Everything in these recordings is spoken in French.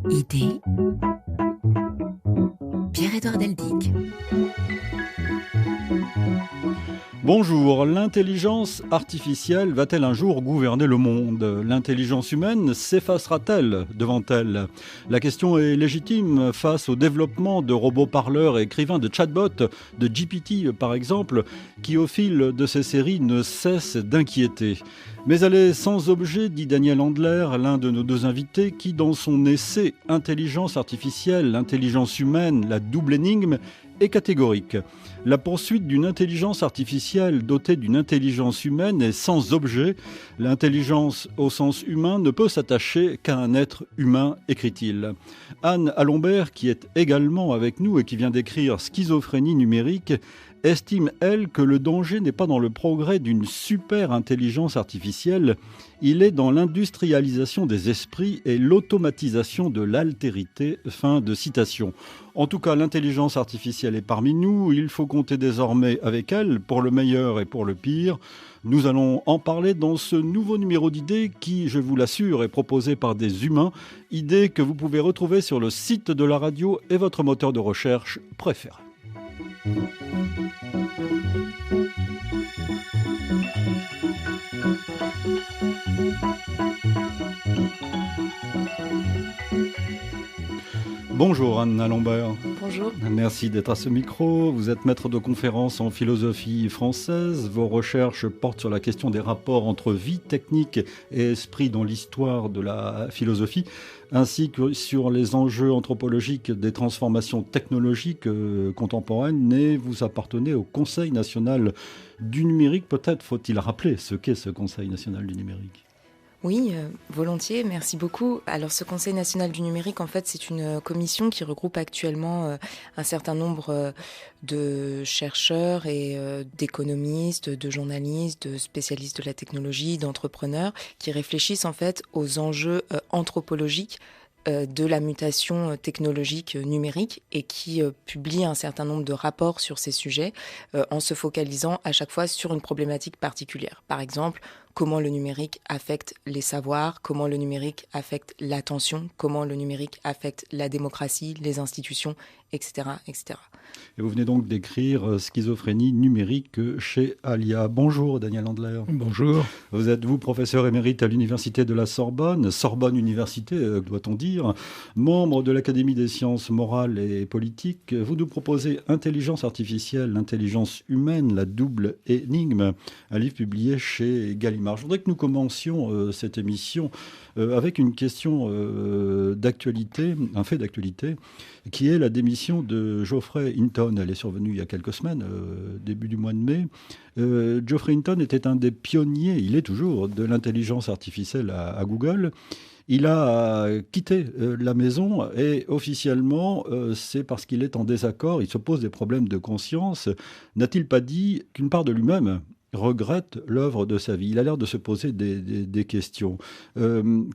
Idée, Pierre-Édouard Deldic. Bonjour, l'intelligence artificielle va-t-elle un jour gouverner le monde ? L'intelligence humaine s'effacera-t-elle devant elle ? La question est légitime face au développement de robots parleurs et écrivains, de chatbots, de GPT par exemple, qui au fil de ces séries ne cessent d'inquiéter. Mais elle est sans objet, dit Daniel Handler, l'un de nos deux invités, qui dans son essai « Intelligence artificielle, intelligence humaine, la double énigme » est catégorique. La poursuite d'une intelligence artificielle dotée d'une intelligence humaine est sans objet. L'intelligence au sens humain ne peut s'attacher qu'à un être humain, écrit-il. Anne Alombert, qui est également avec nous et qui vient d'écrire « Schizophrénie numérique », estime, elle, que le danger n'est pas dans le progrès d'une super intelligence artificielle, il est dans l'industrialisation des esprits et l'automatisation de l'altérité. Fin de citation. En tout cas, l'intelligence artificielle est parmi nous, il faut compter désormais avec elle, pour le meilleur et pour le pire. Nous allons en parler dans ce nouveau numéro d'idées qui, je vous l'assure, est proposé par des humains, idées que vous pouvez retrouver sur le site de la radio et votre moteur de recherche préféré. Bonjour Anne Alombert. Bonjour. Merci d'être à ce micro. Vous êtes maître de conférences en philosophie française. Vos recherches portent sur la question des rapports entre vie technique et esprit dans l'histoire de la philosophie, ainsi que sur les enjeux anthropologiques des transformations technologiques contemporaines. Et vous appartenez au Conseil national du numérique. Peut-être faut-il rappeler ce qu'est ce Conseil national du numérique. Oui, volontiers, merci beaucoup. Alors ce Conseil national du numérique, en fait, c'est une commission qui regroupe actuellement un certain nombre de chercheurs et d'économistes, de journalistes, de spécialistes de la technologie, d'entrepreneurs, qui réfléchissent en fait aux enjeux anthropologiques de la mutation technologique numérique et qui publie un certain nombre de rapports sur ces sujets en se focalisant à chaque fois sur une problématique particulière. Par exemple, comment le numérique affecte les savoirs, comment le numérique affecte l'attention, comment le numérique affecte la démocratie, les institutions, etc., etc. Et vous venez donc d'écrire Schizophrénie numérique chez Alia. Bonjour Daniel Handler. Bonjour. Vous êtes professeur émérite à l'université de la Sorbonne, Sorbonne Université doit-on dire, membre de l'Académie des sciences morales et politiques. Vous nous proposez Intelligence artificielle, intelligence humaine, la double énigme, un livre publié chez Gallimard. Je voudrais que nous commencions cette émission avec une question d'actualité, un fait d'actualité, qui est la démission de Geoffrey Hinton. Elle est survenue il y a quelques semaines, début du mois de mai. Geoffrey Hinton était un des pionniers, il est toujours, de l'intelligence artificielle à Google. Il a quitté la maison et officiellement, c'est parce qu'il est en désaccord, il se pose des problèmes de conscience. N'a-t-il pas dit qu'une part de lui-même regrette l'œuvre de sa vie? Il a l'air de se poser des questions.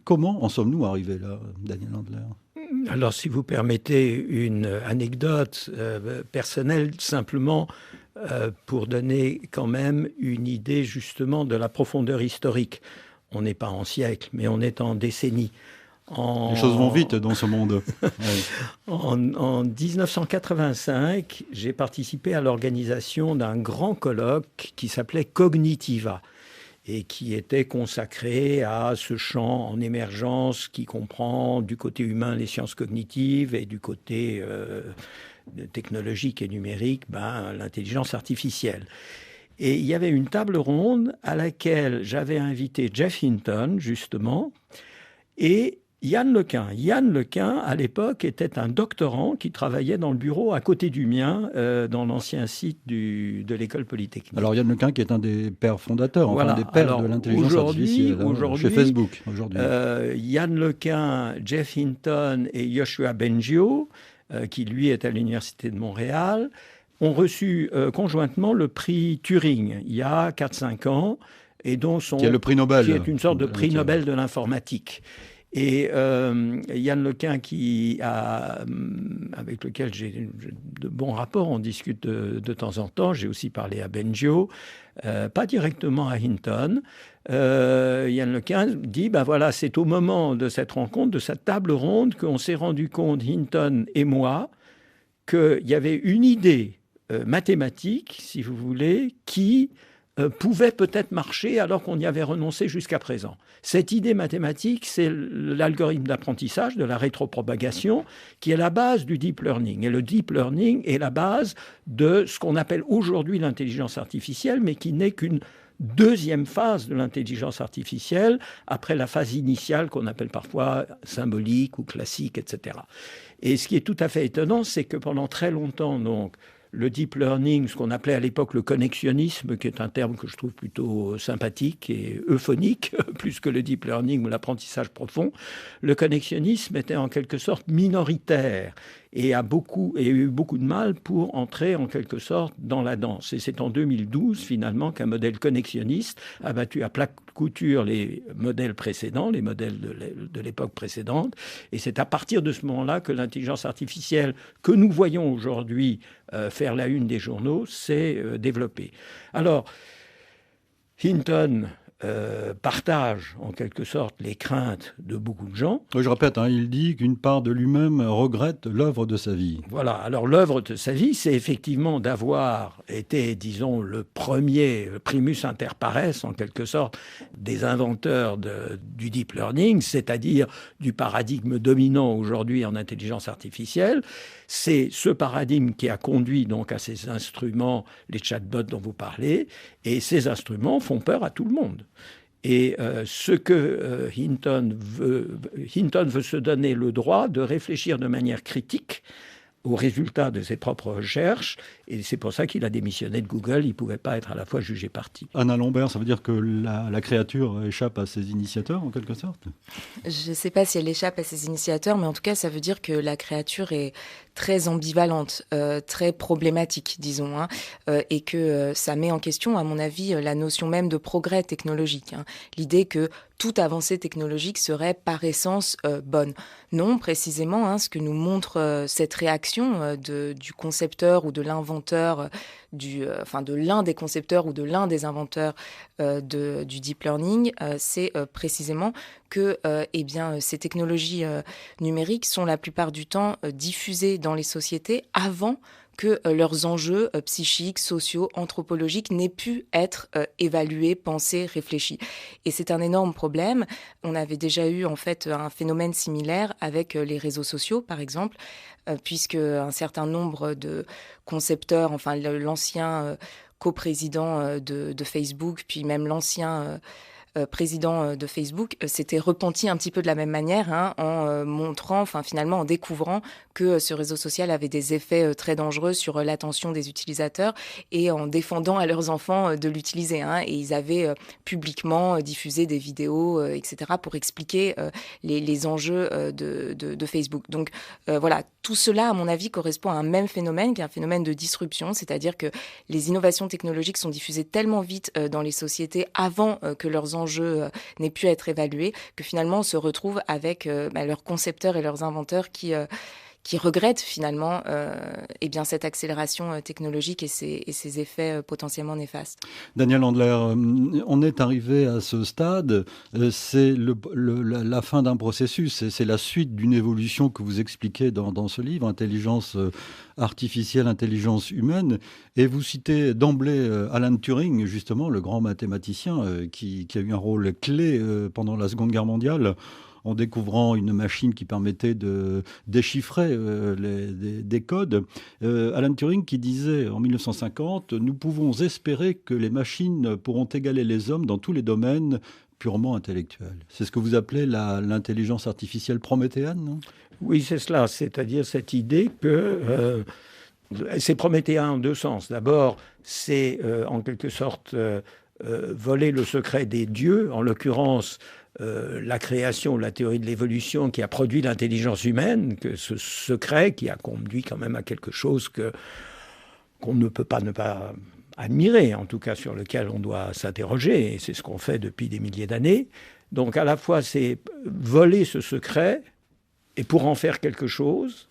Comment en sommes-nous arrivés là, Daniel Handler ? Alors, si vous permettez une anecdote personnelle, simplement pour donner quand même une idée justement de la profondeur historique. On n'est pas en siècle, mais on est en décennies. Les choses vont vite dans ce monde. En 1985, j'ai participé à l'organisation d'un grand colloque qui s'appelait Cognitiva et qui était consacré à ce champ en émergence qui comprend du côté humain les sciences cognitives et du côté technologique et numérique, l'intelligence artificielle. Et il y avait une table ronde à laquelle j'avais invité Jeff Hinton, justement, et Yann Lequin. Yann Lequin, à l'époque, était un doctorant qui travaillait dans le bureau à côté du mien, dans l'ancien site de l'école polytechnique. Alors Yann Lequin qui est un des pères fondateurs, enfin des pères de l'intelligence artificielle chez Facebook. Aujourd'hui. Yann Lequin, Jeff Hinton et Yoshua Bengio, qui lui est à l'Université de Montréal, ont reçu conjointement le prix Turing il y a 4-5 ans, et dont qui est le prix Nobel, qui est une sorte de prix Nobel de l'informatique. Et Yann Lequin, avec lequel j'ai de bons rapports, on discute de temps en temps. J'ai aussi parlé à Bengio, pas directement à Hinton. Yann Lequin dit, voilà, c'est au moment de cette rencontre, de cette table ronde, qu'on s'est rendu compte, Hinton et moi, qu'il y avait une idée mathématique, si vous voulez, qui pouvait peut-être marcher alors qu'on y avait renoncé jusqu'à présent. Cette idée mathématique, c'est l'algorithme d'apprentissage, de la rétropropagation, qui est la base du deep learning. Et le deep learning est la base de ce qu'on appelle aujourd'hui l'intelligence artificielle, mais qui n'est qu'une deuxième phase de l'intelligence artificielle, après la phase initiale qu'on appelle parfois symbolique ou classique, etc. Et ce qui est tout à fait étonnant, c'est que pendant très longtemps, donc, le deep learning, ce qu'on appelait à l'époque le connexionnisme, qui est un terme que je trouve plutôt sympathique et euphonique, plus que le deep learning ou l'apprentissage profond, le connexionnisme était en quelque sorte minoritaire et a eu beaucoup de mal pour entrer en quelque sorte dans la danse. Et c'est en 2012, finalement, qu'un modèle connexionniste a battu à plat couture les modèles précédents, les modèles de l'époque précédente. Et c'est à partir de ce moment-là que l'intelligence artificielle que nous voyons aujourd'hui faire la une des journaux s'est développée. Alors, Hinton partage en quelque sorte les craintes de beaucoup de gens. Je répète, il dit qu'une part de lui-même regrette l'œuvre de sa vie. Voilà, alors l'œuvre de sa vie, c'est effectivement d'avoir été, disons, le premier primus inter pares, en quelque sorte, des inventeurs du deep learning, c'est-à-dire du paradigme dominant aujourd'hui en intelligence artificielle. C'est ce paradigme qui a conduit donc à ces instruments, les chatbots dont vous parlez, et ces instruments font peur à tout le monde. Et ce que Hinton veut se donner le droit de réfléchir de manière critique aux résultats de ses propres recherches, et c'est pour ça qu'il a démissionné de Google. Il ne pouvait pas être à la fois jugé parti. Anna Lambert, ça veut dire que la créature échappe à ses initiateurs, en quelque sorte ? Je ne sais pas si elle échappe à ses initiateurs, mais en tout cas, ça veut dire que la créature est très ambivalente, très problématique, disons, et que ça met en question, à mon avis, la notion même de progrès technologique. L'idée que toute avancée technologique serait par essence bonne. Non, précisément, ce que nous montre cette réaction du concepteur ou de l'inventeur, de l'un des concepteurs ou de l'un des inventeurs du deep learning, c'est précisément que ces technologies numériques sont la plupart du temps diffusées dans les sociétés avant que leurs enjeux psychiques, sociaux, anthropologiques n'aient pu être évalués, pensés, réfléchis. Et c'est un énorme problème. On avait déjà eu en fait un phénomène similaire avec les réseaux sociaux, par exemple, puisque un certain nombre de concepteurs, enfin l'ancien coprésident de Facebook, puis même l'ancien président de Facebook, s'était repenti un petit peu de la même manière, en montrant, finalement en découvrant que ce réseau social avait des effets très dangereux sur l'attention des utilisateurs et en défendant à leurs enfants de l'utiliser. Et ils avaient publiquement diffusé des vidéos, etc., pour expliquer les enjeux de Facebook. Donc voilà, tout cela, à mon avis, correspond à un même phénomène, qui est un phénomène de disruption, c'est-à-dire que les innovations technologiques sont diffusées tellement vite dans les sociétés avant que leurs enjeux n'aient pu être évalués, que finalement on se retrouve avec leurs concepteurs et leurs inventeurs qui regrettent finalement cette accélération technologique et ses effets potentiellement néfastes. Daniel Handler, on est arrivé à ce stade, c'est la fin d'un processus, c'est la suite d'une évolution que vous expliquez dans ce livre, Intelligence artificielle, intelligence humaine, et vous citez d'emblée Alan Turing, justement, le grand mathématicien qui a eu un rôle clé pendant la Seconde Guerre mondiale, en découvrant une machine qui permettait de déchiffrer des codes. Alan Turing qui disait en 1950 « Nous pouvons espérer que les machines pourront égaler les hommes dans tous les domaines purement intellectuels ». C'est ce que vous appelez l'intelligence artificielle prométhéenne, non ? Oui, c'est cela. C'est-à-dire cette idée que c'est prométhéen en deux sens. D'abord, c'est en quelque sorte voler le secret des dieux, en l'occurrence la création, la théorie de l'évolution qui a produit l'intelligence humaine, que ce secret qui a conduit quand même à quelque chose qu'on ne peut pas ne pas admirer, en tout cas sur lequel on doit s'interroger, et c'est ce qu'on fait depuis des milliers d'années. Donc à la fois, c'est voler ce secret et pour en faire quelque chose.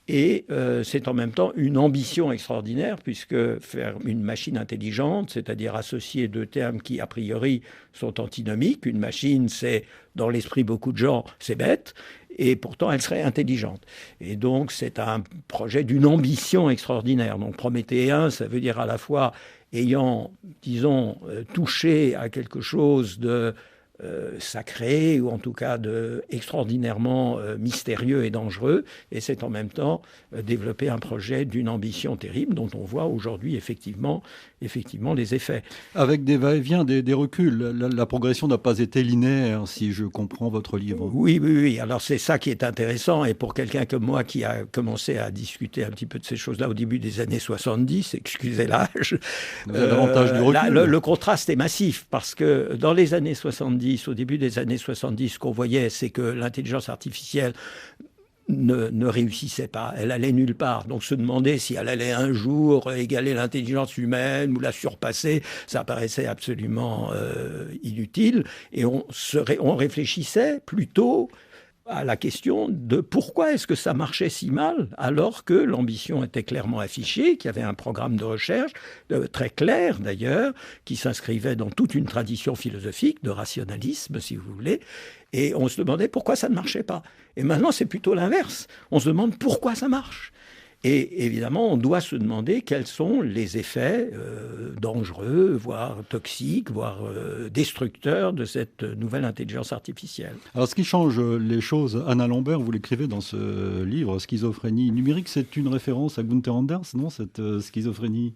Et c'est en même temps une ambition extraordinaire, puisque faire une machine intelligente, c'est-à-dire associer deux termes qui, a priori, sont antinomiques. Une machine, c'est, dans l'esprit de beaucoup de gens, c'est bête, et pourtant elle serait intelligente. Et donc c'est un projet d'une ambition extraordinaire. Donc prométhéen, ça veut dire à la fois ayant, disons, touché à quelque chose de sacré, ou en tout cas extraordinairement mystérieux et dangereux, et c'est en même temps développer un projet d'une ambition terrible dont on voit aujourd'hui effectivement les effets. Avec des va-et-vient, des reculs, la progression n'a pas été linéaire, si je comprends votre livre. Oui. Alors c'est ça qui est intéressant, et pour quelqu'un comme moi qui a commencé à discuter un petit peu de ces choses-là au début des années 70, excusez l'âge, vous avez davantage du recul. Le contraste est massif, parce que dans les années 70, au début des années 70, ce qu'on voyait, c'est que l'intelligence artificielle ne réussissait pas, elle allait nulle part. Donc se demander si elle allait un jour égaler l'intelligence humaine ou la surpasser, ça paraissait absolument inutile. Et on réfléchissait plutôt à la question de pourquoi est-ce que ça marchait si mal, alors que l'ambition était clairement affichée, qu'il y avait un programme de recherche très clair d'ailleurs, qui s'inscrivait dans toute une tradition philosophique de rationalisme, si vous voulez, et on se demandait pourquoi ça ne marchait pas. Et maintenant, c'est plutôt l'inverse. On se demande pourquoi ça marche. Et évidemment, on doit se demander quels sont les effets dangereux, voire toxiques, voire destructeurs de cette nouvelle intelligence artificielle. Alors, ce qui change les choses, Anna Lambert, vous l'écrivez dans ce livre, Schizophrénie numérique, c'est une référence à Gunther Anders, non, cette schizophrénie ?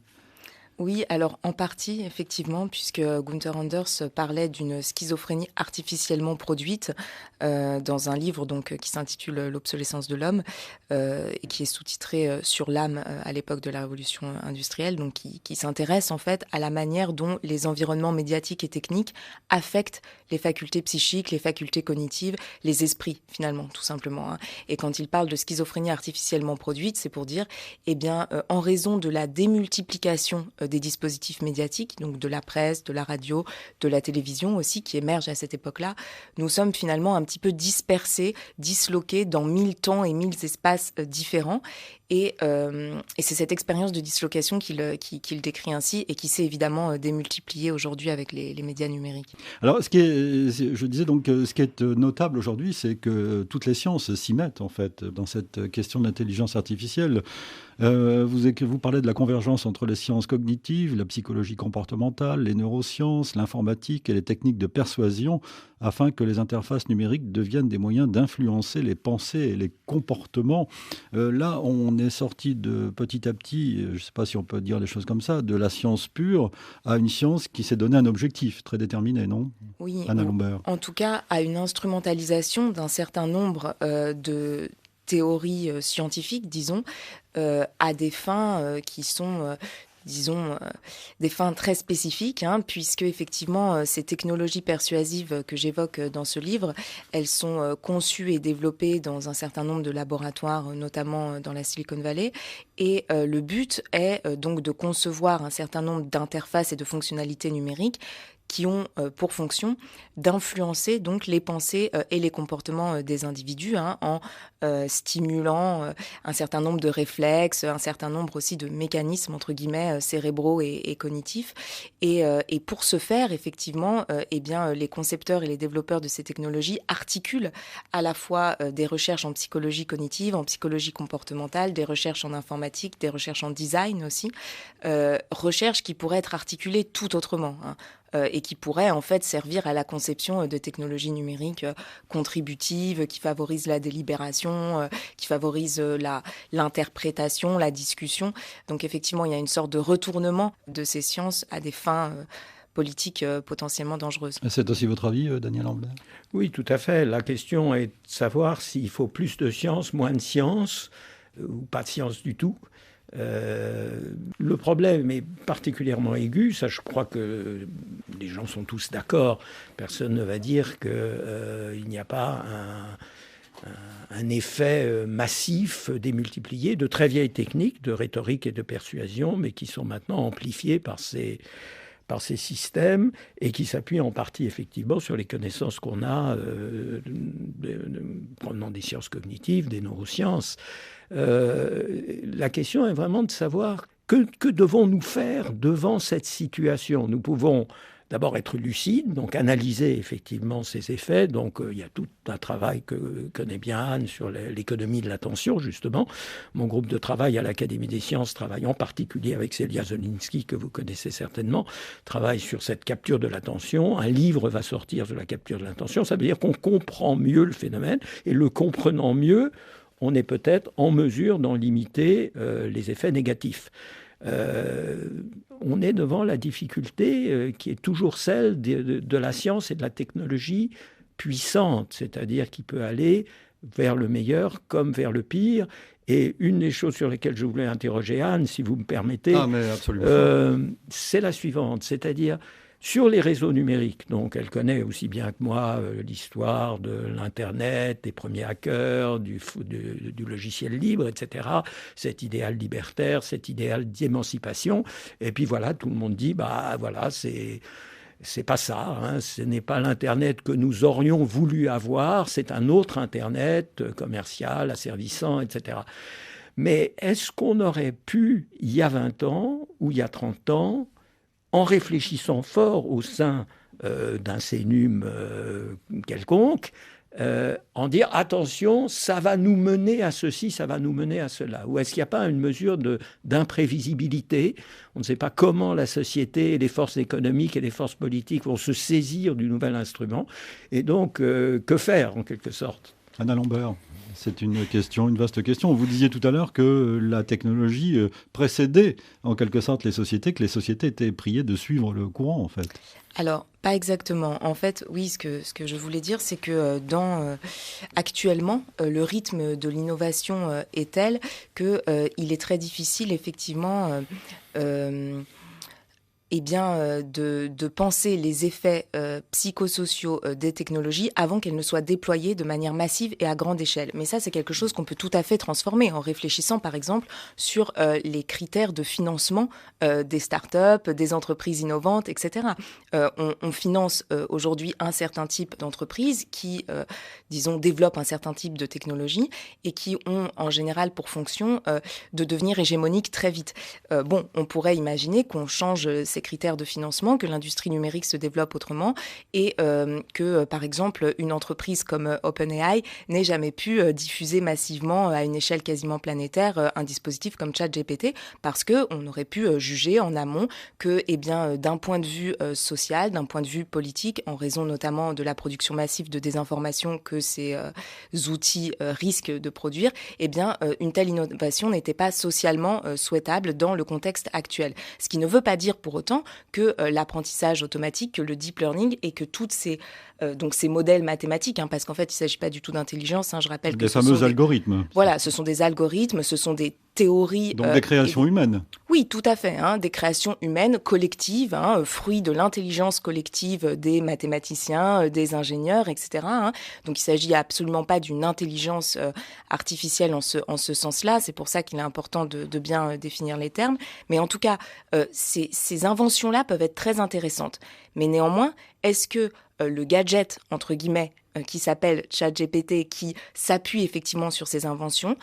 Oui, alors en partie, effectivement, puisque Gunther Anders parlait d'une schizophrénie artificiellement produite dans un livre donc, qui s'intitule L'obsolescence de l'homme et qui est sous-titré Sur l'âme à l'époque de la révolution industrielle, donc qui s'intéresse en fait à la manière dont les environnements médiatiques et techniques affectent les facultés psychiques, les facultés cognitives, les esprits finalement, tout simplement. Hein. Et quand il parle de schizophrénie artificiellement produite, c'est pour dire, eh bien, en raison de la démultiplication des dispositifs médiatiques, donc de la presse, de la radio, de la télévision aussi, qui émergent à cette époque-là, nous sommes finalement un petit peu dispersés, disloqués dans 1000 temps et 1000 espaces différents. Et c'est cette expérience de dislocation qu'il décrit ainsi et qui s'est évidemment démultipliée aujourd'hui avec les médias numériques. Alors, je disais donc, ce qui est notable aujourd'hui, c'est que toutes les sciences s'y mettent en fait dans cette question de l'intelligence artificielle. Vous parlez de la convergence entre les sciences cognitives, la psychologie comportementale, les neurosciences, l'informatique et les techniques de persuasion, afin que les interfaces numériques deviennent des moyens d'influencer les pensées et les comportements. Là, on est sorti de petit à petit, je ne sais pas si on peut dire les choses comme ça, de la science pure à une science qui s'est donné un objectif très déterminé, non ? Oui, Anna Lambert. En tout cas, à une instrumentalisation d'un certain nombre de théories scientifiques, disons, à des fins qui sont... des fins très spécifiques, hein, puisque effectivement ces technologies persuasives que j'évoque dans ce livre, elles sont conçues et développées dans un certain nombre de laboratoires, notamment dans la Silicon Valley, et le but est donc de concevoir un certain nombre d'interfaces et de fonctionnalités numériques qui ont pour fonction d'influencer donc les pensées et les comportements des individus, hein, en stimulant un certain nombre de réflexes, un certain nombre aussi de mécanismes entre guillemets cérébraux et cognitifs. Et pour ce faire, effectivement, eh bien les concepteurs et les développeurs de ces technologies articulent à la fois des recherches en psychologie cognitive, en psychologie comportementale, des recherches en informatique, des recherches en design aussi, recherches qui pourraient être articulées tout autrement, hein. Et qui pourrait en fait servir à la conception de technologies numériques contributives, qui favorisent la délibération, qui favorisent l'interprétation, la discussion. Donc effectivement, il y a une sorte de retournement de ces sciences à des fins politiques potentiellement dangereuses. C'est aussi votre avis, Daniel Lambert ? Oui, tout à fait. La question est de savoir s'il faut plus de science, moins de science, ou pas de science du tout. Le problème est particulièrement aigu, ça je crois que les gens sont tous d'accord, personne ne va dire qu'il n'y a pas un effet massif démultiplié de très vieilles techniques de rhétorique et de persuasion, mais qui sont maintenant amplifiées par ces par ces systèmes et qui s'appuient en partie effectivement sur les connaissances qu'on a provenant des sciences cognitives, des neurosciences. La question est vraiment de savoir que devons-nous faire devant cette situation. Nous pouvons d'abord être lucides, donc analyser effectivement ces effets. Donc il y a tout un travail que connaît bien Anne sur l'économie de l'attention, justement. Mon groupe de travail à l'Académie des sciences travaille en particulier avec Célia Zolinsky, que vous connaissez certainement, travaille sur cette capture de l'attention. Un livre va sortir sur la capture de l'attention. Ça veut dire qu'on comprend mieux le phénomène, et le comprenant mieux, on est peut-être en mesure d'en limiter les effets négatifs. On est devant la difficulté qui est toujours celle de la science et de la technologie puissante, c'est-à-dire qui peut aller vers le meilleur comme vers le pire. Et une des choses sur lesquelles je voulais interroger Anne, si vous me permettez, c'est la suivante, c'est-à-dire sur les réseaux numériques. Donc elle connaît aussi bien que moi l'histoire de l'Internet, des premiers hackers, du logiciel libre, etc. Cet idéal libertaire, cet idéal d'émancipation. Et puis voilà, tout le monde dit, voilà, c'est pas ça, hein, ce n'est pas l'Internet que nous aurions voulu avoir, c'est un autre Internet commercial, asservissant, etc. Mais est-ce qu'on aurait pu, il y a 20 ans ou il y a 30 ans, en réfléchissant fort au sein d'un cénum quelconque, en dire attention, ça va nous mener à ceci, ça va nous mener à cela. Ou est-ce qu'il n'y a pas une mesure d'imprévisibilité? On ne sait pas comment la société, et les forces économiques et les forces politiques vont se saisir du nouvel instrument. Et donc, que faire en quelque sorte? Anna Lambert, c'est une vaste question. Vous disiez tout à l'heure que la technologie précédait en quelque sorte les sociétés, que les sociétés étaient priées de suivre le courant en fait. Alors, pas exactement. En fait, oui, ce que je voulais dire, c'est que actuellement, le rythme de l'innovation est tel qu'il est très difficile, effectivement, de penser les effets psychosociaux des technologies avant qu'elles ne soient déployées de manière massive et à grande échelle. Mais ça, c'est quelque chose qu'on peut tout à fait transformer en réfléchissant, par exemple, sur les critères de financement des startups, des entreprises innovantes, etc. On finance aujourd'hui un certain type d'entreprises qui, développent un certain type de technologie et qui ont en général pour fonction de devenir hégémoniques très vite. On pourrait imaginer qu'on change ces critères de financement, que l'industrie numérique se développe autrement et que, par exemple, une entreprise comme OpenAI n'ait jamais pu diffuser massivement à une échelle quasiment planétaire un dispositif comme ChatGPT parce qu'on aurait pu juger en amont que, d'un point de vue social, d'un point de vue politique, en raison notamment de la production massive de désinformation que ces outils risquent de produire, une telle innovation n'était pas socialement souhaitable dans le contexte actuel. Ce qui ne veut pas dire pour autant que l'apprentissage automatique, que le deep learning et que toutes ces modèles mathématiques, parce qu'en fait, il ne s'agit pas du tout d'intelligence. Je rappelle que des fameux algorithmes. Voilà, ce sont des algorithmes, ce sont des théories. Donc des créations humaines. Oui, tout à fait. Des créations humaines collectives, fruits de l'intelligence collective des mathématiciens, des ingénieurs, etc. Donc il ne s'agit absolument pas d'une intelligence artificielle en ce sens-là. C'est pour ça qu'il est important de bien définir les termes. Mais en tout cas, ces inventions-là peuvent être très intéressantes. Mais néanmoins, est-ce que le gadget, entre guillemets, qui s'appelle ChatGPT, qui s'appuie effectivement sur ces inventions,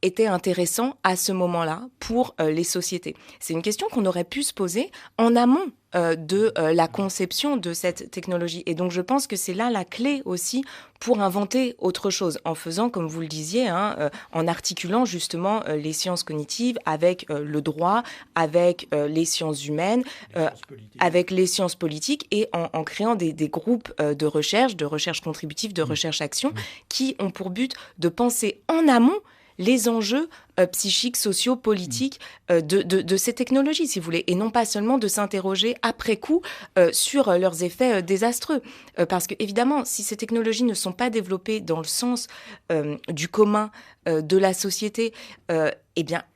était intéressant à ce moment-là pour les sociétés? C'est une question qu'on aurait pu se poser en amont de la conception de cette technologie. Et donc, je pense que c'est là la clé aussi pour inventer autre chose, en faisant, comme vous le disiez, en articulant justement les sciences cognitives avec le droit, avec les sciences humaines, avec les sciences politiques et en créant des groupes de recherche contributive, de recherche-action, qui ont pour but de penser en amont les enjeux psychiques, sociaux, politiques de ces technologies, si vous voulez, et non pas seulement de s'interroger après coup sur leurs effets désastreux. Parce que, évidemment, si ces technologies ne sont pas développées dans le sens du commun de la société,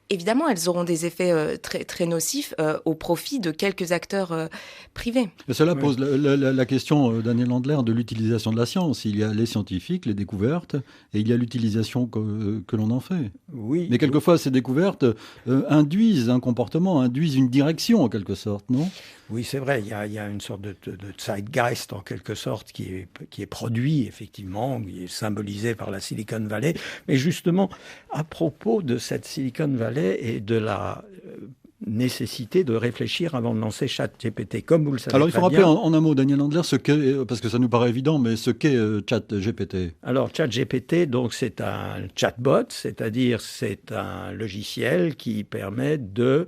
évidemment, elles auront des effets très, très nocifs au profit de quelques acteurs privés. Et cela pose la question, Daniel Landler, de l'utilisation de la science. Il y a les scientifiques, les découvertes, et il y a l'utilisation que l'on en fait. Oui. Mais quelquefois, ces découvertes induisent un comportement, induisent une direction, en quelque sorte, non ? Oui, c'est vrai. Il y a une sorte de zeitgeist, en quelque sorte, qui est produit, effectivement, qui est symbolisé par la Silicon Valley. Mais justement, à propos de cette Silicon Valley et de la nécessité de réfléchir avant de lancer ChatGPT, comme vous le savez. Alors, il faut rappeler en un mot, Daniel Landler, ce qu'est, parce que ça nous paraît évident, mais ce qu'est ChatGPT. Alors, ChatGPT, donc, c'est un chatbot, c'est-à-dire c'est un logiciel qui permet de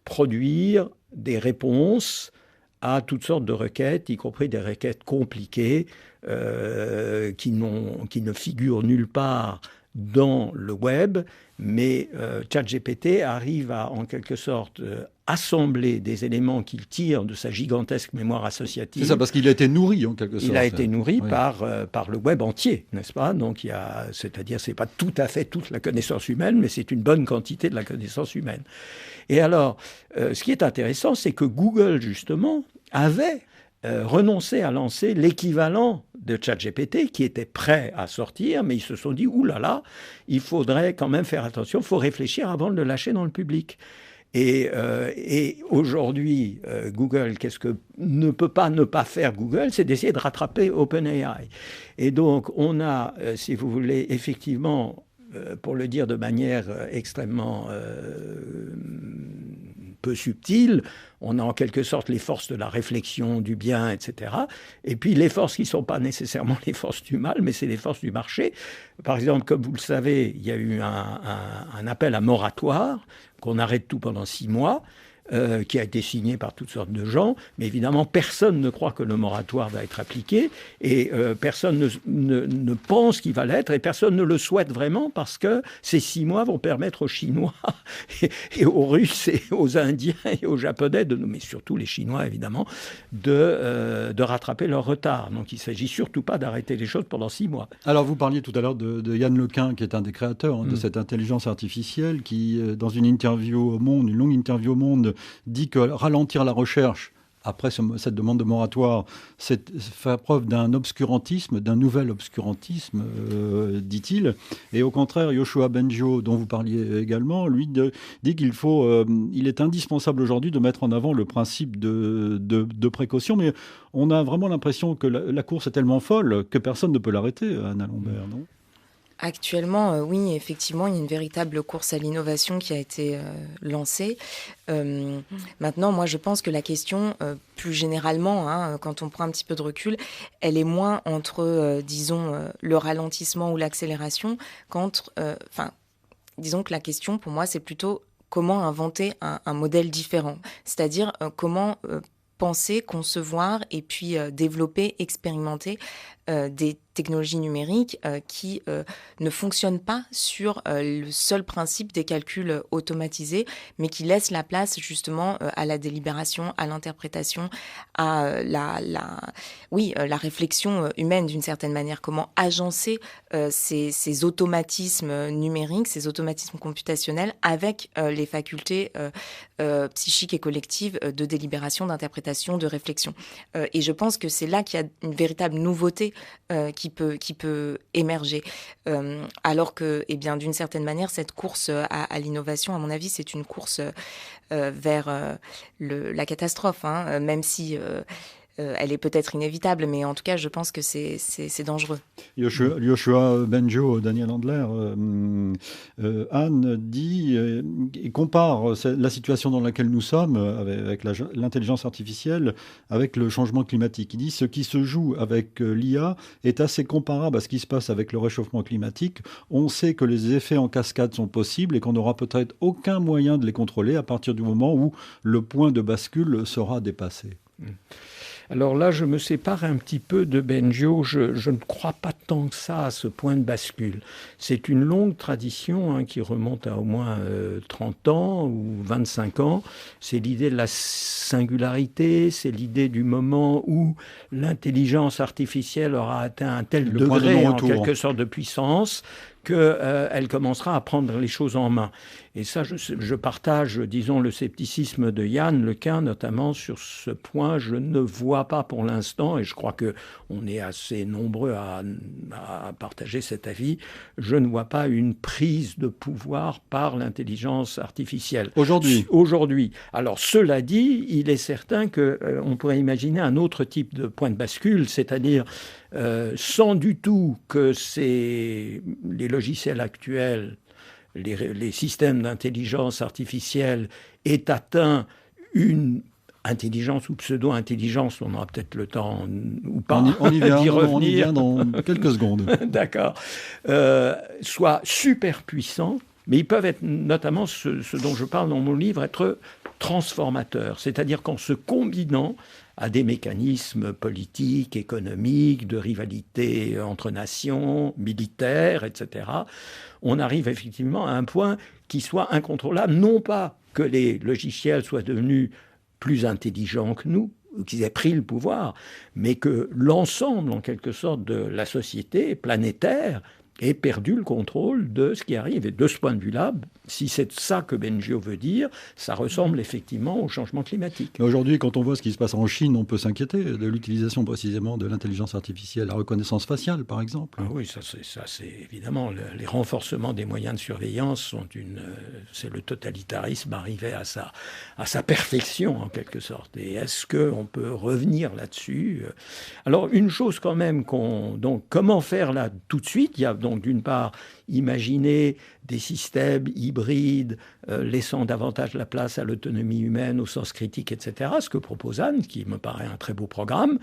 produire des réponses à toutes sortes de requêtes, y compris des requêtes compliquées qui ne figurent nulle part dans le web, mais ChatGPT arrive à, en quelque sorte, assembler des éléments qu'il tire de sa gigantesque mémoire associative. C'est ça, parce qu'il a été nourri, en quelque sorte. Il a été nourri par le web entier, n'est-ce pas ? Donc, c'est-à-dire, c'est pas tout à fait toute la connaissance humaine, mais c'est une bonne quantité de la connaissance humaine. Et alors, ce qui est intéressant, c'est que Google, justement, avait renoncé à lancer l'équivalent de ChatGPT qui était prêt à sortir, mais ils se sont dit, oulala, il faudrait quand même faire attention, il faut réfléchir avant de le lâcher dans le public. Et aujourd'hui, Google, qu'est-ce que ne peut pas ne pas faire Google, c'est d'essayer de rattraper OpenAI. Et donc, on a, si vous voulez, effectivement, pour le dire de manière extrêmement peu subtile, on a en quelque sorte les forces de la réflexion, du bien, etc. Et puis les forces qui ne sont pas nécessairement les forces du mal, mais c'est les forces du marché. Par exemple, comme vous le savez, il y a eu un appel à moratoire, qu'on arrête tout pendant 6 mois, qui a été signé par toutes sortes de gens, mais évidemment personne ne croit que le moratoire va être appliqué et personne ne pense qu'il va l'être et personne ne le souhaite vraiment parce que ces 6 mois vont permettre aux Chinois et aux Russes et aux Indiens et aux Japonais, mais surtout les Chinois évidemment, de rattraper leur retard. Donc il ne s'agit surtout pas d'arrêter les choses pendant 6 mois. Alors vous parliez tout à l'heure de Yann Lequin, qui est un des créateurs de cette intelligence artificielle, qui dans une interview au Monde, une longue interview au Monde, dit que ralentir la recherche, après cette demande de moratoire, c'est faire preuve d'un obscurantisme, d'un nouvel obscurantisme, dit-il. Et au contraire, Yoshua Bengio, dont vous parliez également, lui dit il est indispensable aujourd'hui de mettre en avant le principe de précaution. Mais on a vraiment l'impression que la course est tellement folle que personne ne peut l'arrêter, Anna Lambert, non ? Actuellement, oui, effectivement, il y a une véritable course à l'innovation qui a été lancée. Maintenant, moi, je pense que la question, plus généralement, quand on prend un petit peu de recul, elle est moins entre, disons, le ralentissement ou l'accélération qu'entre... disons que la question, pour moi, c'est plutôt comment inventer un modèle différent. C'est-à-dire comment... penser, concevoir et puis développer, expérimenter des technologies numériques qui ne fonctionnent pas sur le seul principe des calculs automatisés, mais qui laissent la place justement à la délibération, à l'interprétation, à la réflexion humaine d'une certaine manière. Comment agencer ces automatismes numériques, ces automatismes computationnels avec les facultés psychiques et collectives de délibération, d'interprétation, de réflexion. Et je pense que c'est là qu'il y a une véritable nouveauté qui peut émerger. Alors que, d'une certaine manière, cette course à l'innovation, à mon avis, c'est une course vers la catastrophe, même si elle est peut-être inévitable, mais en tout cas, je pense que c'est dangereux. Yoshua Bengio, Daniel Landler, Anne dit et compare la situation dans laquelle nous sommes avec l'intelligence artificielle avec le changement climatique. Il dit ce qui se joue avec l'IA est assez comparable à ce qui se passe avec le réchauffement climatique. On sait que les effets en cascade sont possibles et qu'on n'aura peut-être aucun moyen de les contrôler à partir du moment où le point de bascule sera dépassé. Alors là, je me sépare un petit peu de Bengio. Je ne crois pas tant que ça à ce point de bascule. C'est une longue tradition qui remonte à au moins 30 ans ou 25 ans. C'est l'idée de la singularité, c'est l'idée du moment où l'intelligence artificielle aura atteint un tel degré, en quelque sorte, de puissance qu'elle commencera à prendre les choses en main. Et ça, je partage, disons, le scepticisme de Yann Lequin, notamment sur ce point. Je ne vois pas pour l'instant, et je crois qu'on est assez nombreux à partager cet avis, je ne vois pas une prise de pouvoir par l'intelligence artificielle. Aujourd'hui. Alors, cela dit, il est certain qu'on pourrait imaginer un autre type de point de bascule, c'est-à-dire sans du tout que les logiciels actuels, les systèmes d'intelligence artificielle aient atteint une intelligence ou pseudo-intelligence, on aura peut-être le temps ou pas d'y revenir. On y vient dans quelques secondes. D'accord. Soit super puissants, mais ils peuvent être, notamment ce dont je parle dans mon livre, être transformateurs. C'est-à-dire qu'en se combinant à des mécanismes politiques, économiques, de rivalité entre nations, militaires, etc., on arrive effectivement à un point qui soit incontrôlable. Non pas que les logiciels soient devenus plus intelligents que nous, ou qu'ils aient pris le pouvoir, mais que l'ensemble, en quelque sorte, de la société planétaire ait perdu le contrôle de ce qui arrive. Et de ce point de vue-là, si c'est ça que Bengio veut dire, ça ressemble effectivement au changement climatique. Aujourd'hui, quand on voit ce qui se passe en Chine, on peut s'inquiéter de l'utilisation précisément de l'intelligence artificielle, la reconnaissance faciale, par exemple. Ah oui, ça c'est évidemment les renforcements des moyens de surveillance c'est le totalitarisme arrivé à sa perfection en quelque sorte. Et est-ce qu'on peut revenir là-dessus? Alors une chose quand même donc comment faire là tout de suite? Il y a donc d'une part imaginer des systèmes hybrides laissant davantage la place à l'autonomie humaine, au sens critique, etc., ce que propose Anne, qui me paraît un très beau programme.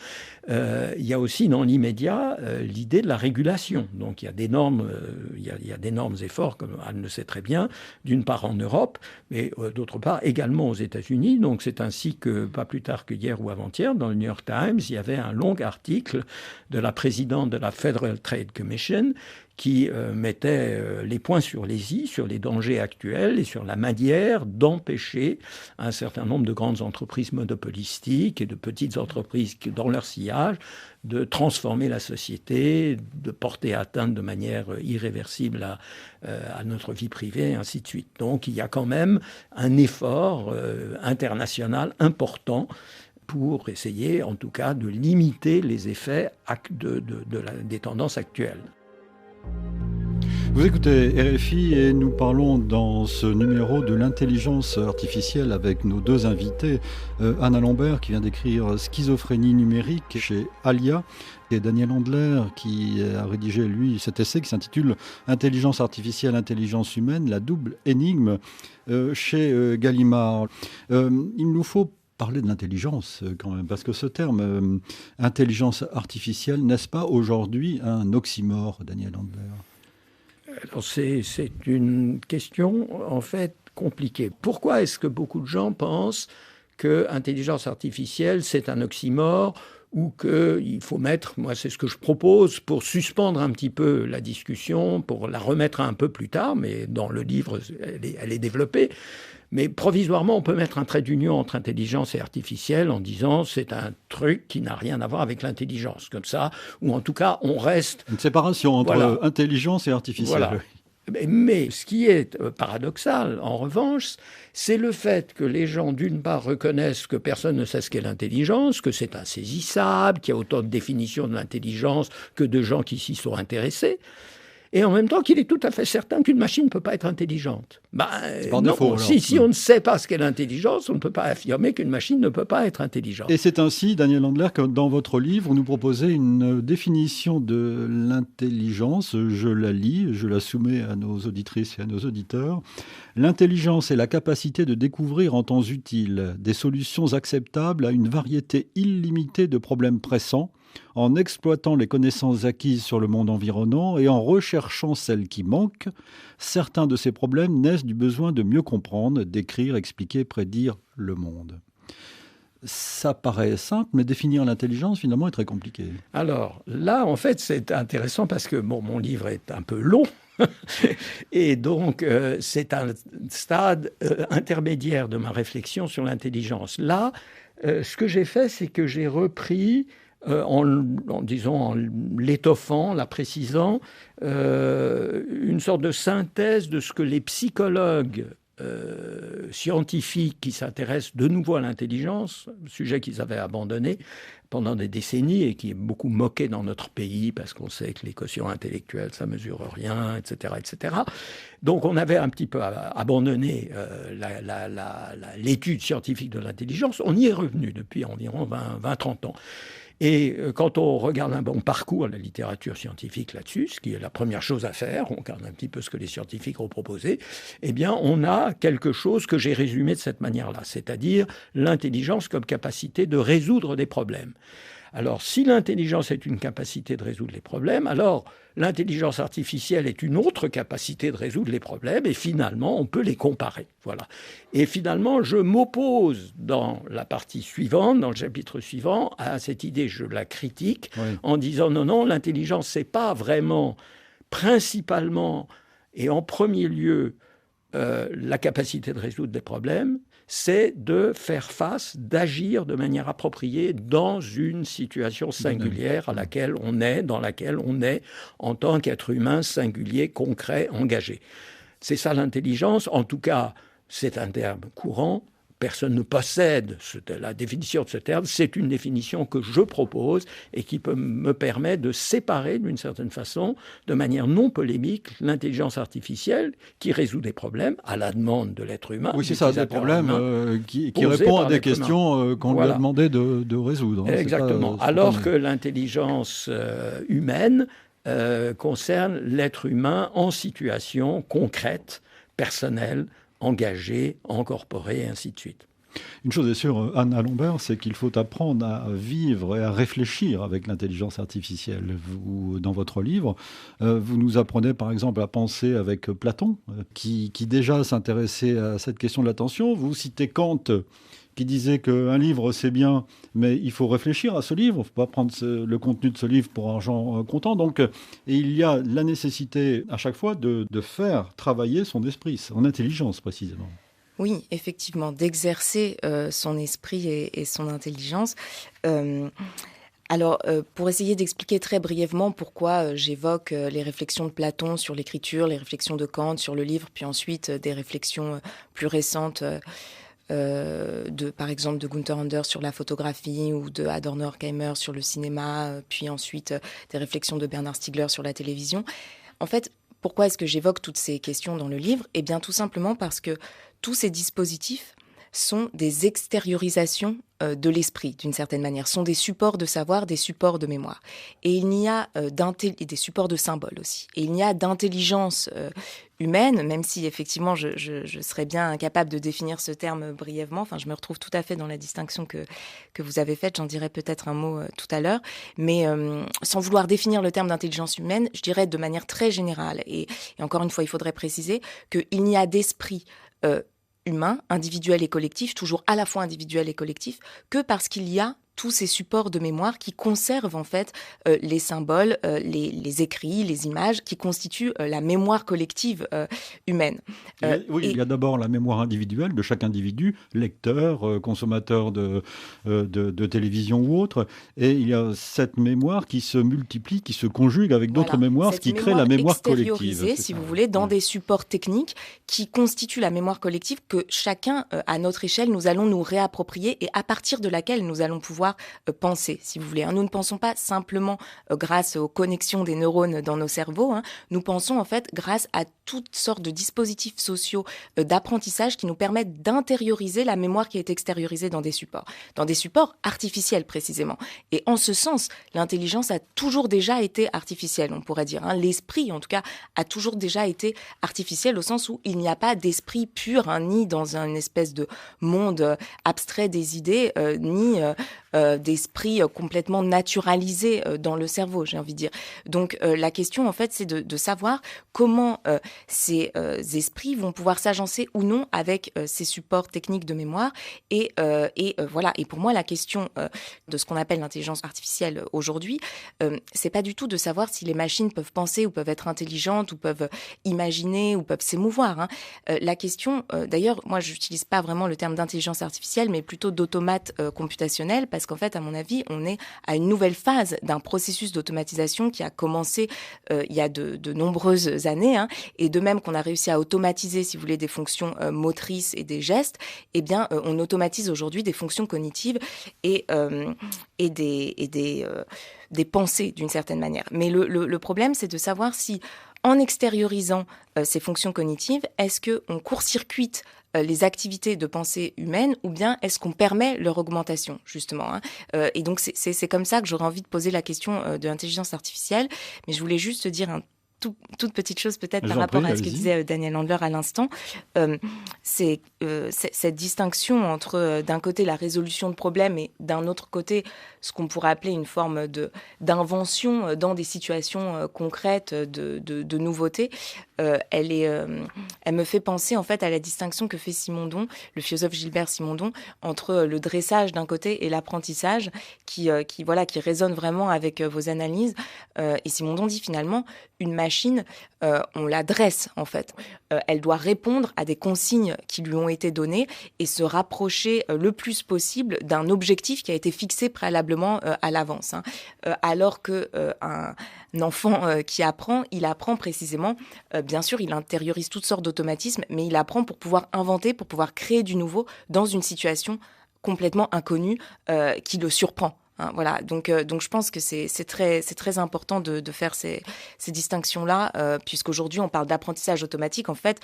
Il y a aussi dans l'immédiat l'idée de la régulation. Donc il y a d'énormes efforts, comme Anne le sait très bien, d'une part en Europe, mais d'autre part également aux États-Unis. Donc c'est ainsi que, pas plus tard que hier ou avant-hier, dans le New York Times, il y avait un long article de la présidente de la Federal Trade Commission qui mettait les points sur les i, sur les dangers actuels et sur la manière d'empêcher un certain nombre de grandes entreprises monopolistiques et de petites entreprises qui, dans leur sillage, de transformer la société, de porter atteinte de manière irréversible à notre vie privée, et ainsi de suite. Donc il y a quand même un effort international pour essayer, en tout cas, de limiter les effets des tendances actuelles. Vous écoutez RFI et nous parlons dans ce numéro de l'intelligence artificielle avec nos deux invités, Anna Lambert qui vient d'écrire Schizophrénie numérique chez Alia et Daniel Handler qui a rédigé lui cet essai qui s'intitule Intelligence artificielle, intelligence humaine, la double énigme chez Gallimard. Il nous faut parler de l'intelligence quand même, parce que ce terme intelligence artificielle, n'est-ce pas aujourd'hui un oxymore, Daniel Handler? Alors c'est une question en fait compliquée. Pourquoi est-ce que beaucoup de gens pensent que intelligence artificielle c'est un oxymore ou qu'il faut moi c'est ce que je propose pour suspendre un petit peu la discussion, pour la remettre un peu plus tard, mais dans le livre elle est développée. Mais provisoirement, on peut mettre un trait d'union entre intelligence et artificielle en disant c'est un truc qui n'a rien à voir avec l'intelligence, comme ça, ou en tout cas, on reste... Une séparation entre intelligence et artificielle. Voilà. Mais ce qui est paradoxal, en revanche, c'est le fait que les gens, d'une part, reconnaissent que personne ne sait ce qu'est l'intelligence, que c'est insaisissable, qu'il y a autant de définitions de l'intelligence que de gens qui s'y sont intéressés, et en même temps qu'il est tout à fait certain qu'une machine ne peut pas être intelligente. Si on ne sait pas ce qu'est l'intelligence, on ne peut pas affirmer qu'une machine ne peut pas être intelligente. Et c'est ainsi, Daniel Handler, que dans votre livre, vous nous proposez une définition de l'intelligence. Je la lis, je la soumets à nos auditrices et à nos auditeurs. L'intelligence est la capacité de découvrir en temps utile des solutions acceptables à une variété illimitée de problèmes pressants, en exploitant les connaissances acquises sur le monde environnant et en recherchant celles qui manquent. Certains de ces problèmes naissent du besoin de mieux comprendre, décrire, expliquer, prédire le monde. Ça paraît simple, mais définir l'intelligence, finalement, est très compliqué. Alors, là, en fait, c'est intéressant parce que mon livre est un peu long. Et donc, c'est un stade intermédiaire de ma réflexion sur l'intelligence. Là, ce que j'ai fait, c'est que j'ai repris en l'étoffant, la précisant, une sorte de synthèse de ce que les psychologues scientifiques qui s'intéressent de nouveau à l'intelligence, sujet qu'ils avaient abandonné pendant des décennies et qui est beaucoup moqué dans notre pays parce qu'on sait que les quotients intellectuels, ça mesure rien, etc., etc. Donc on avait un petit peu abandonné l'étude scientifique de l'intelligence. On y est revenu depuis environ 20-30 ans. Et quand on regarde on parcourt la littérature scientifique là-dessus, ce qui est la première chose à faire, on regarde un petit peu ce que les scientifiques ont proposé, eh bien, on a quelque chose que j'ai résumé de cette manière-là, c'est-à-dire l'intelligence comme capacité de résoudre des problèmes. Alors, si l'intelligence est une capacité de résoudre les problèmes, alors l'intelligence artificielle est une autre capacité de résoudre les problèmes, et finalement, on peut les comparer. Voilà. Et finalement, je m'oppose dans la partie suivante, dans le chapitre suivant, à cette idée, je la critique, en disant non, l'intelligence, c'est pas vraiment, principalement et en premier lieu, la capacité de résoudre des problèmes, c'est de faire face, d'agir de manière appropriée dans une situation singulière dans laquelle on est en tant qu'être humain singulier, concret, engagé. C'est ça l'intelligence. En tout cas, c'est un terme courant. Personne ne possède la définition de ce terme. C'est une définition que je propose et qui me permet de séparer d'une certaine façon, de manière non polémique, l'intelligence artificielle qui résout des problèmes à la demande de l'être humain. Oui, c'est ça, des problèmes qui répondent à des questions qu'on lui a demandé de résoudre. Exactement. Alors que l'intelligence humaine concerne l'être humain en situation concrète, personnelle, engagé, incorporé, et ainsi de suite. Une chose est sûre, Anna Lombert, c'est qu'il faut apprendre à vivre et à réfléchir avec l'intelligence artificielle. Vous, dans votre livre, vous nous apprenez par exemple à penser avec Platon, qui déjà s'intéressait à cette question de l'attention. Vous citez Kant, qui disait qu'un livre, c'est bien, mais il faut réfléchir à ce livre. Il ne faut pas prendre le contenu de ce livre pour argent comptant. Donc, et il y a la nécessité, à chaque fois, de faire travailler son esprit, son intelligence, précisément. Oui, effectivement, d'exercer son esprit et son intelligence. Alors, pour essayer d'expliquer très brièvement pourquoi j'évoque les réflexions de Platon sur l'écriture, les réflexions de Kant sur le livre, puis ensuite des réflexions plus récentes par exemple de Gunther Anders sur la photographie ou de Adorno Horkheimer sur le cinéma, puis ensuite des réflexions de Bernard Stiegler sur la télévision. En fait, pourquoi est-ce que j'évoque toutes ces questions dans le livre ? Eh bien, tout simplement parce que tous ces dispositifs sont des extériorisations de l'esprit, d'une certaine manière, sont des supports de savoir, des supports de mémoire. Et il n'y a des supports de symboles aussi. Et il n'y a d'intelligence humaine, même si effectivement je serais bien incapable de définir ce terme brièvement. Enfin, je me retrouve tout à fait dans la distinction que vous avez faite. J'en dirai peut-être un mot tout à l'heure. Mais sans vouloir définir le terme d'intelligence humaine, je dirais de manière très générale. Et encore une fois, il faudrait préciser qu'il n'y a d'esprit humain, individuel et collectif, toujours à la fois individuel et collectif, que parce qu'il y a tous ces supports de mémoire qui conservent en fait les symboles, les écrits, les images qui constituent la mémoire collective humaine. Il y a d'abord la mémoire individuelle de chaque individu, lecteur, consommateur de télévision ou autre, et il y a cette mémoire qui se multiplie, qui se conjugue avec d'autres mémoires, ce qui crée la mémoire collective. Si vous voulez, dans des supports techniques qui constituent la mémoire collective que chacun, à notre échelle, nous allons nous réapproprier et à partir de laquelle nous allons pouvoir penser, si vous voulez. Nous ne pensons pas simplement grâce aux connexions des neurones dans nos cerveaux, nous pensons en fait grâce à toutes sortes de dispositifs sociaux d'apprentissage qui nous permettent d'intérioriser la mémoire qui est extériorisée dans des supports artificiels précisément. Et en ce sens, l'intelligence a toujours déjà été artificielle, on pourrait dire. L'esprit, en tout cas, a toujours déjà été artificiel au sens où il n'y a pas d'esprit pur, ni dans une espèce de monde abstrait des idées, ni d'esprit complètement naturalisé dans le cerveau, j'ai envie de dire. Donc la question en fait c'est de savoir comment ces esprits vont pouvoir s'agencer ou non avec ces supports techniques de mémoire et voilà. Et pour moi la question de ce qu'on appelle l'intelligence artificielle aujourd'hui, c'est pas du tout de savoir si les machines peuvent penser ou peuvent être intelligentes ou peuvent imaginer ou peuvent s'émouvoir. La question, d'ailleurs, moi j'utilise pas vraiment le terme d'intelligence artificielle mais plutôt d'automate computationnel parce qu'en fait, à mon avis, on est à une nouvelle phase d'un processus d'automatisation qui a commencé il y a de nombreuses années, hein, et de même qu'on a réussi à automatiser, si vous voulez, des fonctions motrices et des gestes, eh bien, on automatise aujourd'hui des fonctions cognitives et des pensées d'une certaine manière. Mais le problème, c'est de savoir si, en extériorisant ces fonctions cognitives, est-ce qu'on court-circuite les activités de pensée humaine ou bien est-ce qu'on permet leur augmentation, justement, hein. Et donc, c'est comme ça que j'aurais envie de poser la question de l'intelligence artificielle. Mais je voulais juste dire toute petite chose peut-être par rapport à ce que disait Daniel Handler à l'instant. C'est cette distinction entre, d'un côté, la résolution de problèmes et d'un autre côté, ce qu'on pourrait appeler une forme d'invention dans des situations concrètes de nouveautés. Elle me fait penser en fait à la distinction que fait Simondon, le philosophe Gilbert Simondon, entre le dressage d'un côté et l'apprentissage qui résonne vraiment avec vos analyses. Et Simondon dit finalement, une machine, on la dresse en fait. Elle doit répondre à des consignes qui lui ont été données et se rapprocher le plus possible d'un objectif qui a été fixé préalablement à l'avance, hein. Alors que un enfant qui apprend, il apprend précisément, bien sûr, il intériorise toutes sortes d'automatismes, mais il apprend pour pouvoir inventer, pour pouvoir créer du nouveau dans une situation complètement inconnue qui le surprend. Hein, voilà, donc je pense que c'est très important de faire ces distinctions-là, puisqu'aujourd'hui on parle d'apprentissage automatique. En fait,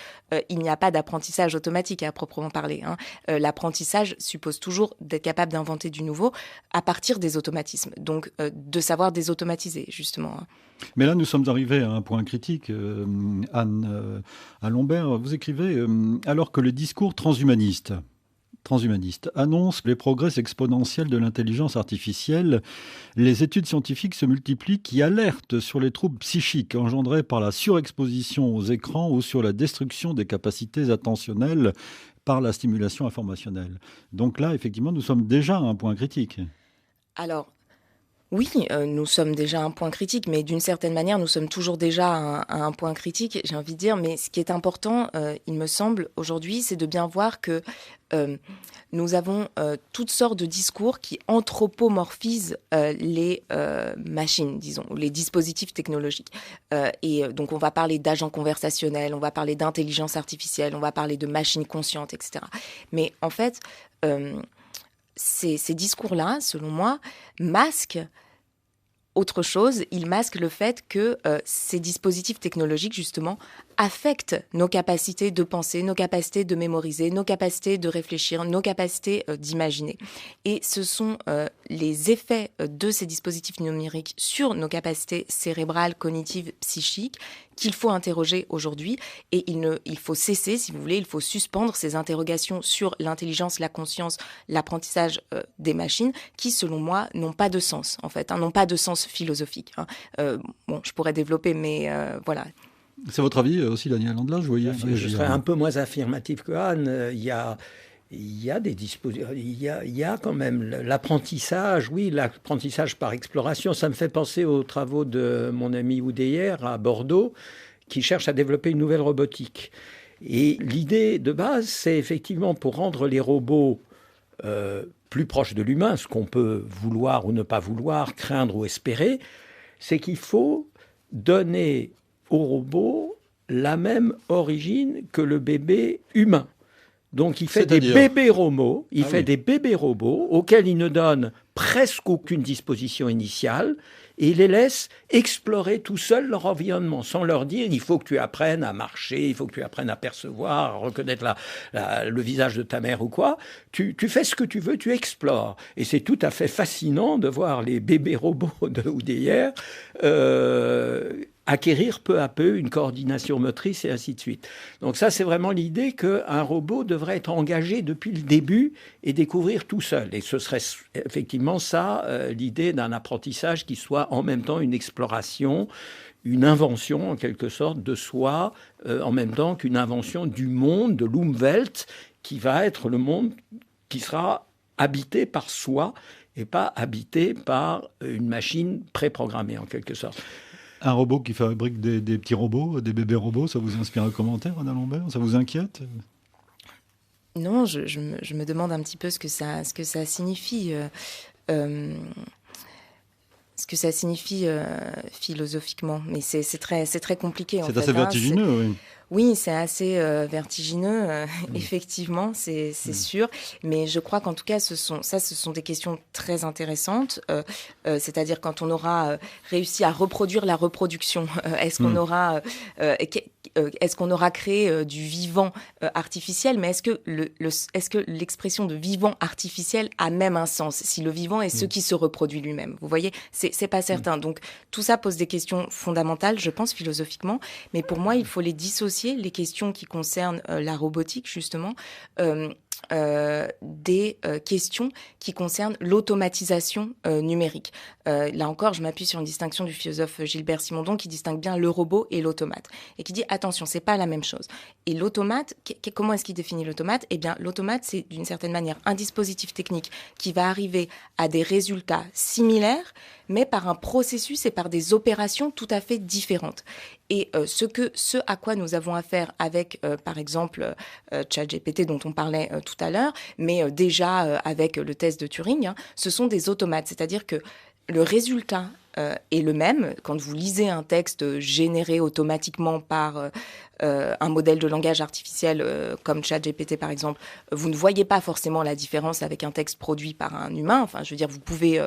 il n'y a pas d'apprentissage automatique à proprement parler, hein. L'apprentissage suppose toujours d'être capable d'inventer du nouveau à partir des automatismes, donc de savoir désautomatiser, justement, hein. Mais là, nous sommes arrivés à un point critique. Anne Lombert, vous écrivez « Alors que le discours transhumaniste annonce les progrès exponentiels de l'intelligence artificielle, les études scientifiques se multiplient qui alertent sur les troubles psychiques engendrés par la surexposition aux écrans ou sur la destruction des capacités attentionnelles par la stimulation informationnelle. » Donc là, effectivement, nous sommes déjà à un point critique. Alors, oui, nous sommes déjà à un point critique, mais d'une certaine manière, nous sommes toujours déjà à un point critique, j'ai envie de dire. Mais ce qui est important, il me semble, aujourd'hui, c'est de bien voir que nous avons toutes sortes de discours qui anthropomorphisent les machines, disons, les dispositifs technologiques. Et donc, on va parler d'agents conversationnels, on va parler d'intelligence artificielle, on va parler de machines conscientes, etc. Mais en fait, ces discours-là, selon moi, masquent autre chose. Ils masquent le fait que ces dispositifs technologiques, justement, affectent nos capacités de penser, nos capacités de mémoriser, nos capacités de réfléchir, nos capacités d'imaginer. Et ce sont les effets de ces dispositifs numériques sur nos capacités cérébrales, cognitives, psychiques qu'il faut interroger aujourd'hui. Et il faut cesser, si vous voulez, il faut suspendre ces interrogations sur l'intelligence, la conscience, l'apprentissage des machines qui, selon moi, n'ont pas de sens, en fait, hein, n'ont pas de sens philosophique, hein. Bon, je pourrais développer, mais voilà. C'est votre avis aussi, Daniel Handler? Je serais un peu moins affirmatif que Anne. Il y a des dispositifs, il y a quand même l'apprentissage, oui, l'apprentissage par exploration. Ça me fait penser aux travaux de mon ami Oudéher à Bordeaux, qui cherche à développer une nouvelle robotique. Et l'idée de base, c'est effectivement pour rendre les robots plus proches de l'humain, ce qu'on peut vouloir ou ne pas vouloir, craindre ou espérer, c'est qu'il faut donner au robot la même origine que le bébé humain. Donc il fait des bébés robots, des bébés robots auxquels il ne donne presque aucune disposition initiale et il les laisse explorer tout seuls leur environnement sans leur dire il faut que tu apprennes à marcher, il faut que tu apprennes à percevoir, à reconnaître le visage de ta mère ou quoi. Tu fais ce que tu veux, tu explores. Et c'est tout à fait fascinant de voir les bébés robots de Oudéher acquérir peu à peu une coordination motrice et ainsi de suite. Donc ça, c'est vraiment l'idée qu'un robot devrait être engagé depuis le début et découvrir tout seul. Et ce serait effectivement ça, l'idée d'un apprentissage qui soit en même temps une exploration, une invention en quelque sorte de soi, en même temps qu'une invention du monde, de l'Umwelt, qui va être le monde qui sera habité par soi et pas habité par une machine préprogrammée en quelque sorte. Un robot qui fabrique des petits robots, des bébés robots, ça vous inspire un commentaire, Anne Lombert? Ça vous inquiète? Non, je me demande un petit peu ce que ça signifie. ce que ça signifie philosophiquement. Mais c'est très compliqué. C'est assez vertigineux, oui. Oui, c'est assez vertigineux, effectivement, c'est sûr. Mais je crois qu'en tout cas, ce sont des questions très intéressantes. C'est-à-dire quand on aura réussi à reproduire la reproduction, est-ce qu'on aura créé du vivant artificiel, mais est-ce que l'expression de vivant artificiel a même un sens si le vivant est ce qui se reproduit lui-même? Vous voyez, c'est pas certain. Donc tout ça pose des questions fondamentales, je pense, philosophiquement. Mais pour moi, il faut les dissocier, les questions qui concernent la robotique, justement, des questions qui concernent l'automatisation numérique. Là encore, je m'appuie sur une distinction du philosophe Gilbert Simondon qui distingue bien le robot et l'automate et qui dit attention, c'est pas la même chose. Et l'automate, comment est-ce qu'il définit l'automate? Eh bien, l'automate, c'est d'une certaine manière un dispositif technique qui va arriver à des résultats similaires, mais par un processus et par des opérations tout à fait différentes. Et ce à quoi nous avons affaire avec, par exemple, ChatGPT dont on parlait tout à l'heure, mais déjà avec le test de Turing, ce sont des automates. C'est-à-dire que le résultat est le même. Quand vous lisez un texte généré automatiquement par un modèle de langage artificiel comme ChatGPT par exemple, vous ne voyez pas forcément la différence avec un texte produit par un humain. Enfin, je veux dire, vous pouvez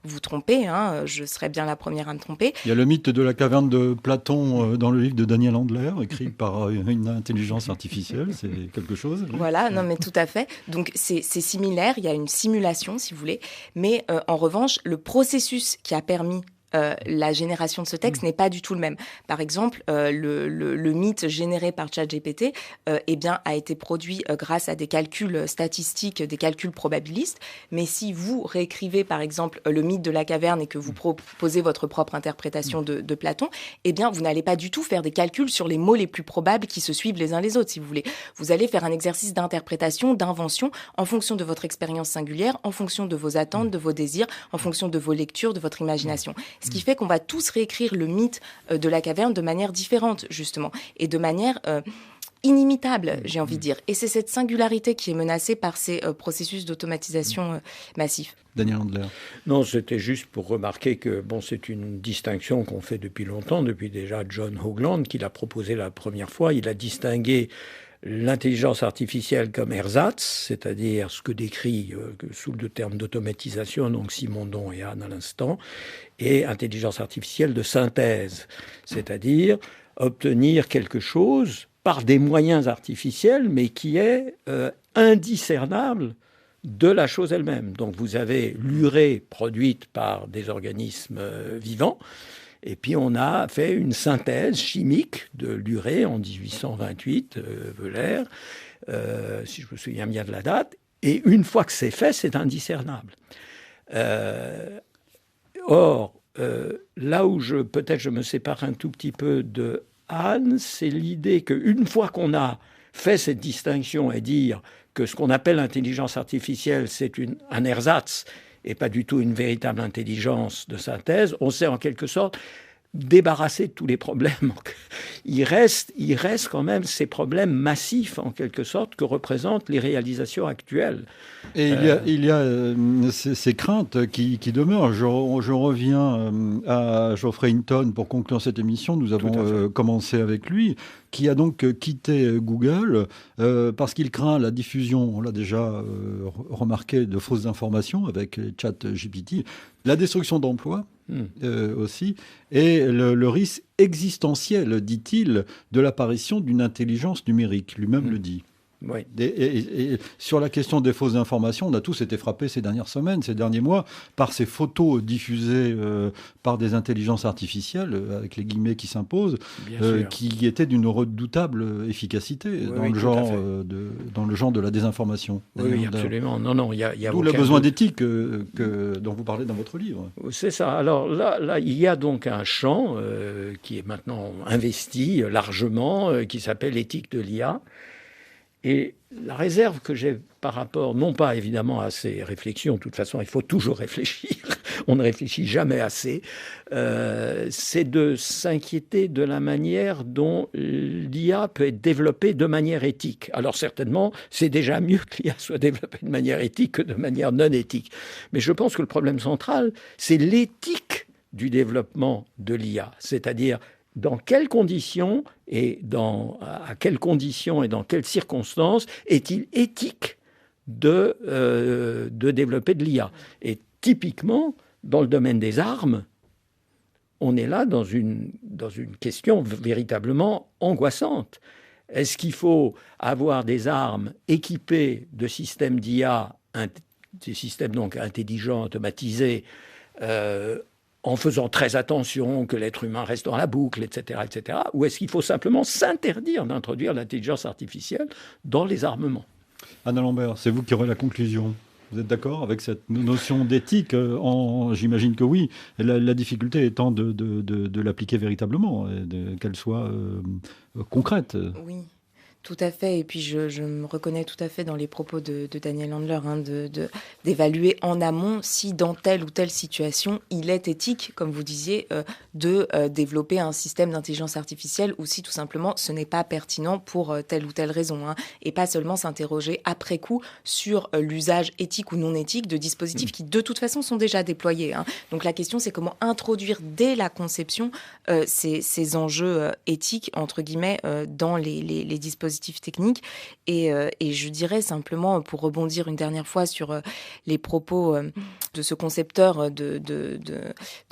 vous tromper. Je serais bien la première à me tromper. Il y a le mythe de la caverne de Platon dans le livre de Daniel Handler, écrit par une intelligence artificielle. C'est quelque chose. Voilà, non mais tout à fait. Donc c'est similaire. Il y a une simulation, si vous voulez. Mais en revanche, le processus qui a permis la génération de ce texte n'est pas du tout le même. Par exemple, le mythe généré par ChatGPT a été produit grâce à des calculs statistiques, des calculs probabilistes. Mais si vous réécrivez, par exemple, le mythe de la caverne et que vous proposez votre propre interprétation de Platon, vous n'allez pas du tout faire des calculs sur les mots les plus probables qui se suivent les uns les autres, si vous voulez. Vous allez faire un exercice d'interprétation, d'invention, en fonction de votre expérience singulière, en fonction de vos attentes, de vos désirs, en fonction de vos lectures, de votre imagination. Ce qui fait qu'on va tous réécrire le mythe de la caverne de manière différente, justement, et de manière inimitable, j'ai envie de dire. Et c'est cette singularité qui est menacée par ces processus d'automatisation massifs. Daniel Handler. Non, c'était juste pour remarquer que c'est une distinction qu'on fait depuis longtemps, depuis déjà John Hoagland, qui l'a proposé la première fois. Il a distingué l'intelligence artificielle comme ersatz, c'est-à-dire ce que décrit sous le terme d'automatisation, donc Simondon et Anne à l'instant, et intelligence artificielle de synthèse, c'est-à-dire obtenir quelque chose par des moyens artificiels, mais qui est indiscernable de la chose elle-même. Donc vous avez l'urée produite par des organismes vivants, et puis on a fait une synthèse chimique de l'urée en 1828, Euler, si je me souviens bien de la date. Et une fois que c'est fait, c'est indiscernable. Or, là où peut-être je me sépare un tout petit peu de Anne, c'est l'idée qu'une fois qu'on a fait cette distinction et dire que ce qu'on appelle l'intelligence artificielle, c'est un ersatz, et pas du tout une véritable intelligence de synthèse, on s'est en quelque sorte débarrassé de tous les problèmes. Il reste quand même ces problèmes massifs, en quelque sorte, que représentent les réalisations actuelles. Et il y a ces craintes qui demeurent. Je reviens à Geoffrey Hinton pour conclure cette émission. Nous avons commencé avec lui, qui a donc quitté Google parce qu'il craint la diffusion, on l'a déjà remarqué, de fausses informations avec ChatGPT, la destruction d'emplois aussi, et le risque existentiel, dit-il, de l'apparition d'une intelligence numérique. Lui-même le dit. Oui. Et sur la question des fausses informations, on a tous été frappés ces dernières semaines, ces derniers mois, par ces photos diffusées par des intelligences artificielles, avec les guillemets qui s'imposent, qui étaient d'une redoutable efficacité dans le genre de la désinformation. Oui, absolument. Non, il y a d'où le besoin d'éthique dont vous parlez dans votre livre. C'est ça. Alors là, il y a donc un champ qui est maintenant investi largement, qui s'appelle l'éthique de l'IA. Et la réserve que j'ai par rapport, non pas évidemment à ces réflexions, de toute façon il faut toujours réfléchir, on ne réfléchit jamais assez, c'est de s'inquiéter de la manière dont l'IA peut être développée de manière éthique. Alors certainement, c'est déjà mieux que l'IA soit développée de manière éthique que de manière non éthique. Mais je pense que le problème central, c'est l'éthique du développement de l'IA, c'est-à-dire dans quelles conditions à quelles conditions et dans quelles circonstances est-il éthique de développer de l'IA. Et typiquement, dans le domaine des armes, on est là dans une question véritablement angoissante. Est-ce qu'il faut avoir des armes équipées de systèmes d'IA, des systèmes donc intelligents, automatisés, en faisant très attention que l'être humain reste dans la boucle, etc., etc. Ou est-ce qu'il faut simplement s'interdire d'introduire l'intelligence artificielle dans les armements ? Anna Lambert, c'est vous qui aurez la conclusion. Vous êtes d'accord avec cette notion d'éthique ? J'imagine que oui. La difficulté étant de l'appliquer véritablement, qu'elle soit concrète. Oui. Tout à fait, et puis je me reconnais tout à fait dans les propos de Daniel Handler, d'évaluer en amont si dans telle ou telle situation il est éthique, comme vous disiez, de développer un système d'intelligence artificielle ou si tout simplement ce n'est pas pertinent pour telle ou telle raison, et pas seulement s'interroger après coup sur l'usage éthique ou non éthique de dispositifs qui de toute façon sont déjà déployés. Donc la question c'est comment introduire dès la conception ces enjeux éthiques, entre guillemets, dans les dispositifs techniques. Et je dirais simplement, pour rebondir une dernière fois sur les propos de ce concepteur de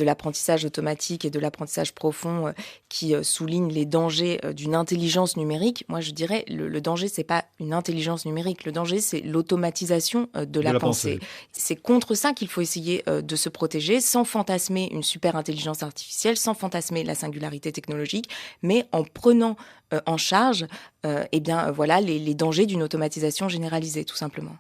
l'apprentissage automatique et de l'apprentissage profond qui souligne les dangers d'une intelligence numérique, moi je dirais le danger, c'est pas une intelligence numérique, le danger c'est l'automatisation de la pensée. C'est contre ça qu'il faut essayer de se protéger, sans fantasmer une super intelligence artificielle, sans fantasmer la singularité technologique, mais en prenant en charge les dangers d'une automatisation généralisée, tout simplement.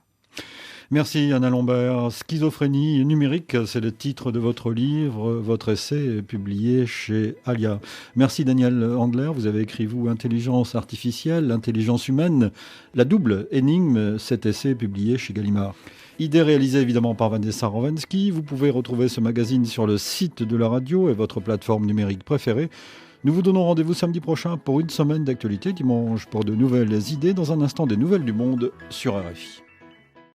Merci Anna Lambert. Schizophrénie numérique, c'est le titre de votre livre. Votre essai est publié chez Alia. Merci Daniel Handler. Vous avez écrit, vous, Intelligence artificielle, intelligence humaine, la double énigme. Cet essai est publié chez Gallimard. Idée réalisée évidemment par Vanessa Rovensky. Vous pouvez retrouver ce magazine sur le site de la radio et votre plateforme numérique préférée. Nous vous donnons rendez-vous samedi prochain pour une semaine d'actualité, dimanche pour de nouvelles idées. Dans un instant, des nouvelles du monde sur RFI.